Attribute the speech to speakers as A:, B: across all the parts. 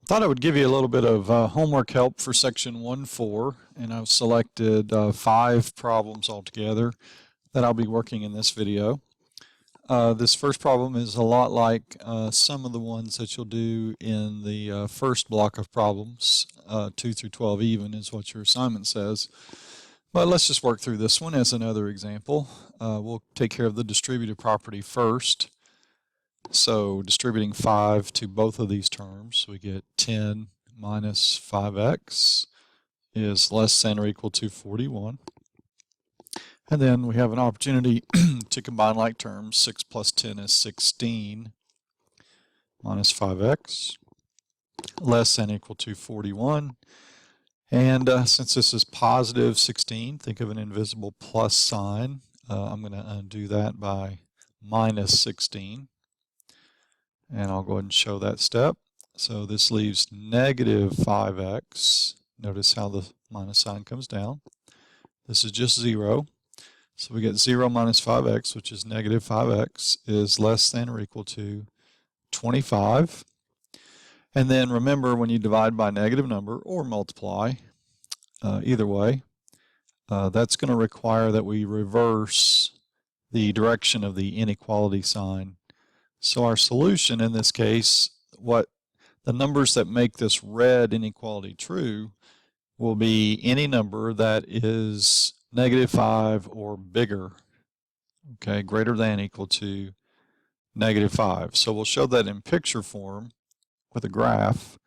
A: Thought I would give you a little bit of homework help for section 1.4, and I've selected 5 problems altogether that I'll be working in this video. This first problem is a lot like some of the ones that you'll do in the first block of problems. 2 through 12 even is what your assignment says. But let's just work through this one as another example. We'll take care of the distributive property first. So distributing 5 to both of these terms, we get 10 minus 5x is less than or equal to 41. And then we have an opportunity to combine like terms. 6 plus 10 is 16 minus 5x less than or equal to 41. And since this is positive 16, think of an invisible plus sign. I'm going to undo that by minus 16. And I'll go ahead and show that step. So this leaves negative 5x. Notice how the minus sign comes down. This is just 0. So we get 0 minus 5x, which is negative 5x, is less than or equal to 25. And then remember, when you divide by a negative number or multiply, either way, that's going to require that we reverse the direction of the inequality sign. So our solution in this case, the numbers that make this red inequality true will be any number that is negative 5 or bigger, okay, greater than equal to negative 5. So we'll show that in picture form with a graph.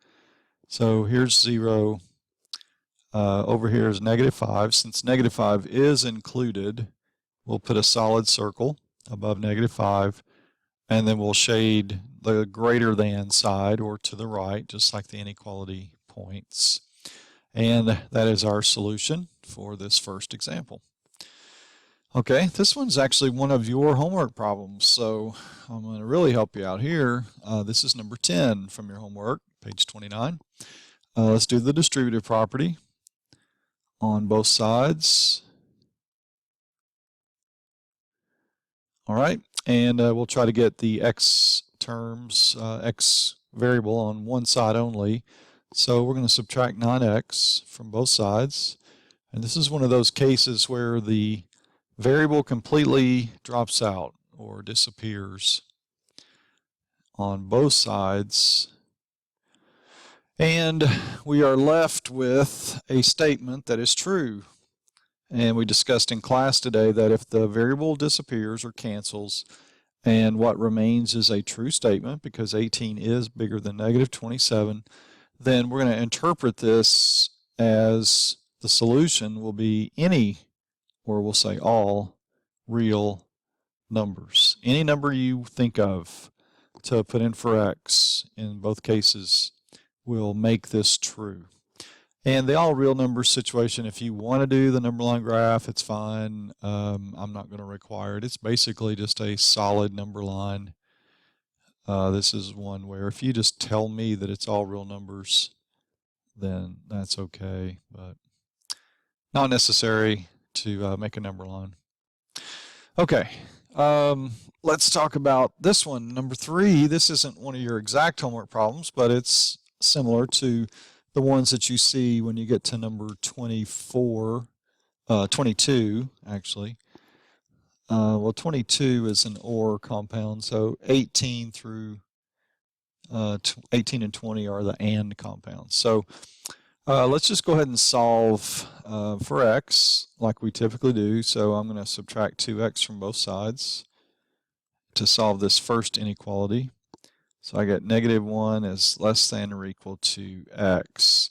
A: So here's 0, over here is negative 5. Since negative 5 is included, we'll put a solid circle above negative 5. And then we'll shade the greater than side or to the right, just like the inequality points. And that is our solution for this first example. Okay, this one's actually one of your homework problems, so I'm going to really help you out here. This is number 10 from your homework, page 29. Let's do the distributive property on both sides. All right, and we'll try to get the x terms, x variable on one side only. So we're going to subtract 9x from both sides. And this is one of those cases where the variable completely drops out or disappears on both sides. And we are left with a statement that is true. And we discussed in class today that if the variable disappears or cancels and what remains is a true statement, because 18 is bigger than negative 27, then we're going to interpret this as the solution will be any, or we'll say all, real numbers. Any number you think of to put in for x in both cases will make this true. And the all real numbers situation, if you want to do the number line graph, it's fine. I'm not going to require it. It's basically just a solid number line. This is one where if you just tell me that it's all real numbers, then that's okay, but not necessary to make a number line. Okay, let's talk about this one, number 3. This isn't one of your exact homework problems, but it's similar to the ones that you see when you get to number 22 actually. Well, 22 is an OR compound, so 18 through 18 and 20 are the AND compounds. So let's just go ahead and solve for x like we typically do. So I'm going to subtract 2x from both sides to solve this first inequality. So I get negative 1 is less than or equal to x.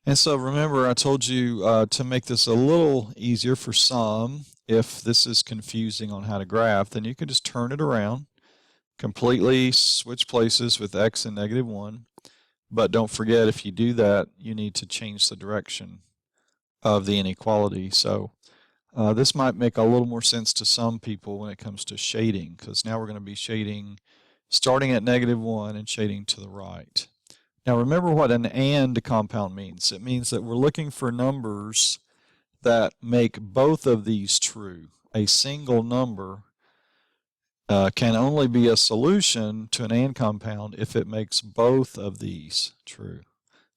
A: And so remember, I told you to make this a little easier for some, if this is confusing on how to graph, then you can just turn it around, completely switch places with x and negative 1. But don't forget, if you do that, you need to change the direction of the inequality. So this might make a little more sense to some people when it comes to shading, because now we're going to be shading starting at negative 1 and shading to the right. Now remember what an AND compound means. It means that we're looking for numbers that make both of these true. A single number can only be a solution to an AND compound if it makes both of these true.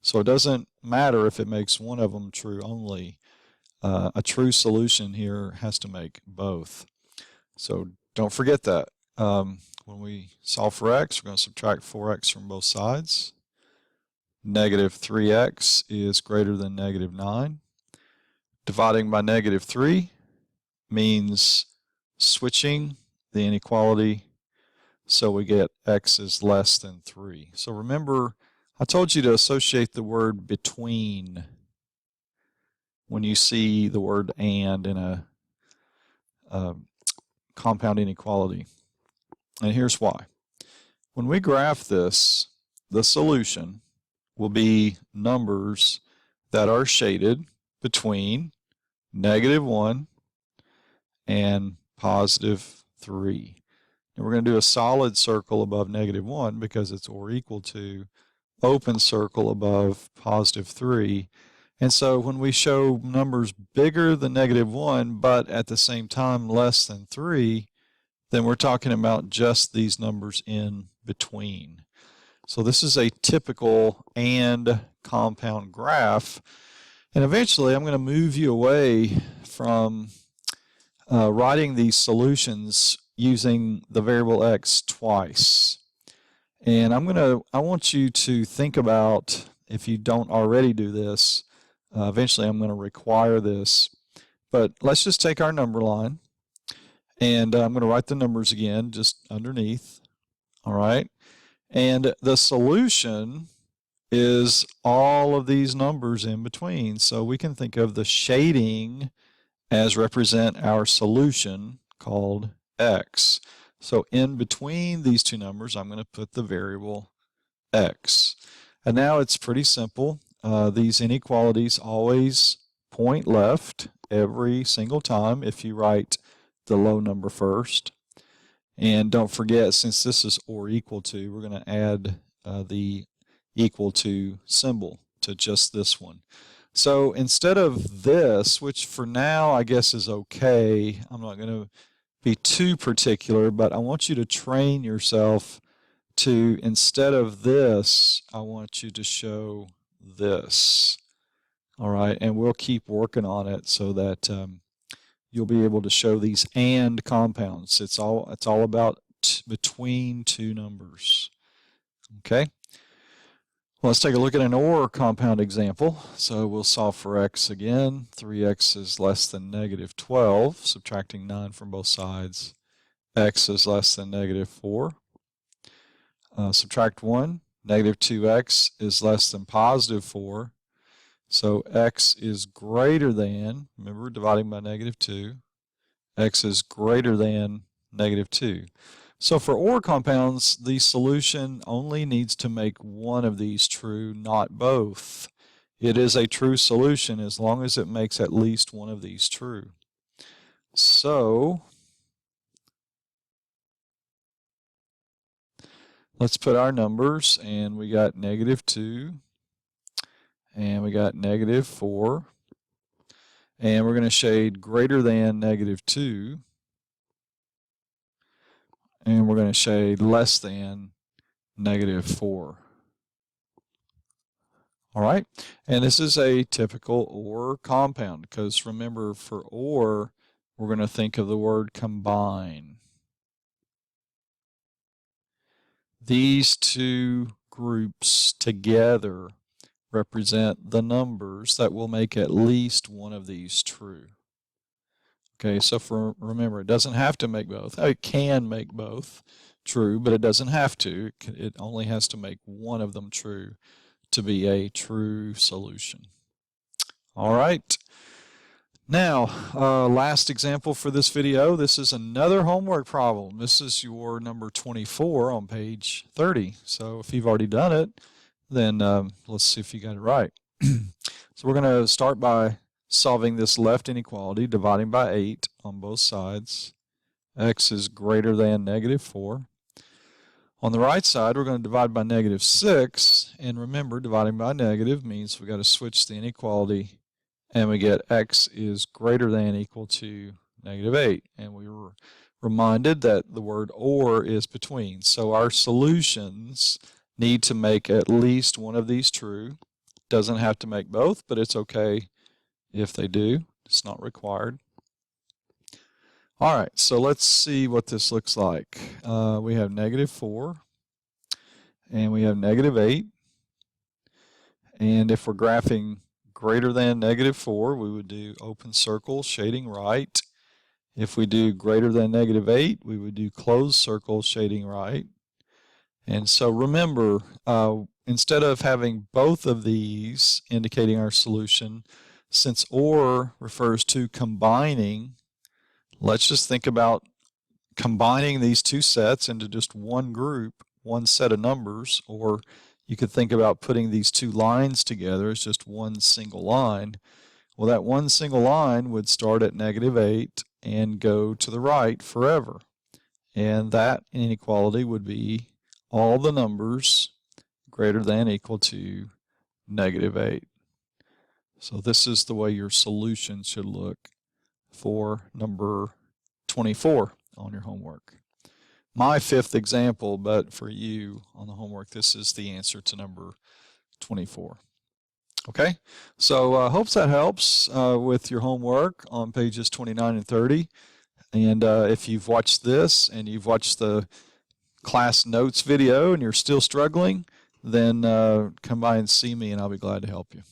A: So it doesn't matter if it makes one of them true only. A true solution here has to make both. So don't forget that. When we solve for x, we're going to subtract 4x from both sides. Negative 3x is greater than negative 9. Dividing by negative 3 means switching the inequality so we get x is less than 3. So remember, I told you to associate the word between when you see the word and in a compound inequality. And here's why. When we graph this, the solution will be numbers that are shaded between -1 and +3. And we're going to do a solid circle above -1 because it's or equal to, open circle above +3. And so when we show numbers bigger than -1 but at the same time less than 3, then we're talking about just these numbers in between. So this is a typical AND compound graph. And eventually I'm going to move you away from writing these solutions using the variable x twice. And I want you to think about, if you don't already do this, eventually I'm going to require this. But let's just take our number line, and I'm going to write the numbers again just underneath. All right. And the solution is all of these numbers in between. So we can think of the shading as represent our solution called x. So in between these two numbers, I'm going to put the variable x. And now it's pretty simple. These inequalities always point left every single time if you write the low number first. And don't forget, since this is or equal to, we're going to add the equal to symbol to just this one. So instead of this, which for now I guess is okay, I'm not going to be too particular, but I want you to train yourself to, instead of this, I want you to show this. All right, and we'll keep working on it so that you'll be able to show these AND compounds. It's all about between two numbers. Okay. Well, let's take a look at an OR compound example. So we'll solve for x again. 3x is less than -12, subtracting 9 from both sides. X is less than -4. Subtract 1. -2x is less than +4. So x is greater than, remember, dividing by -2. X is greater than -2. So for OR compounds, the solution only needs to make one of these true, not both. It is a true solution as long as it makes at least one of these true. So let's put our numbers, and we got -2, and we got -4, and we're going to shade greater than -2. And we're going to shade less than -4. All right, and this is a typical OR compound because remember, for OR, we're going to think of the word combine. These two groups together represent the numbers that will make at least one of these true. Okay, so remember, it doesn't have to make both. It can make both true, but it doesn't have to. It only has to make one of them true to be a true solution. All right. Now, last example for this video. This is another homework problem. This is your number 24 on page 30. So if you've already done it, then let's see if you got it right. So we're going to start by solving this left inequality, dividing by 8 on both sides. X is greater than -4. On the right side, we're going to divide by -6. And remember, dividing by negative means we've got to switch the inequality, and we get x is greater than equal to -8. And reminded that the word or is between. So our solutions need to make at least one of these true. Doesn't have to make both, but it's okay if they do. It's not required. All right, so let's see what this looks like. We have -4 and we have -8. And if we're graphing greater than -4, we would do open circle, shading right. If we do greater than -8, we would do closed circle, shading right. And so remember, instead of having both of these indicating our solution, since OR refers to combining, let's just think about combining these two sets into just one group, one set of numbers, or you could think about putting these two lines together as just one single line. Well, that one single line would start at -8 and go to the right forever. And that inequality would be all the numbers greater than or equal to -8. So this is the way your solution should look for number 24 on your homework. My fifth example, but for you on the homework, this is the answer to number 24. Okay, so I hope that helps with your homework on pages 29 and 30. And if you've watched this and you've watched the class notes video and you're still struggling, then come by and see me and I'll be glad to help you.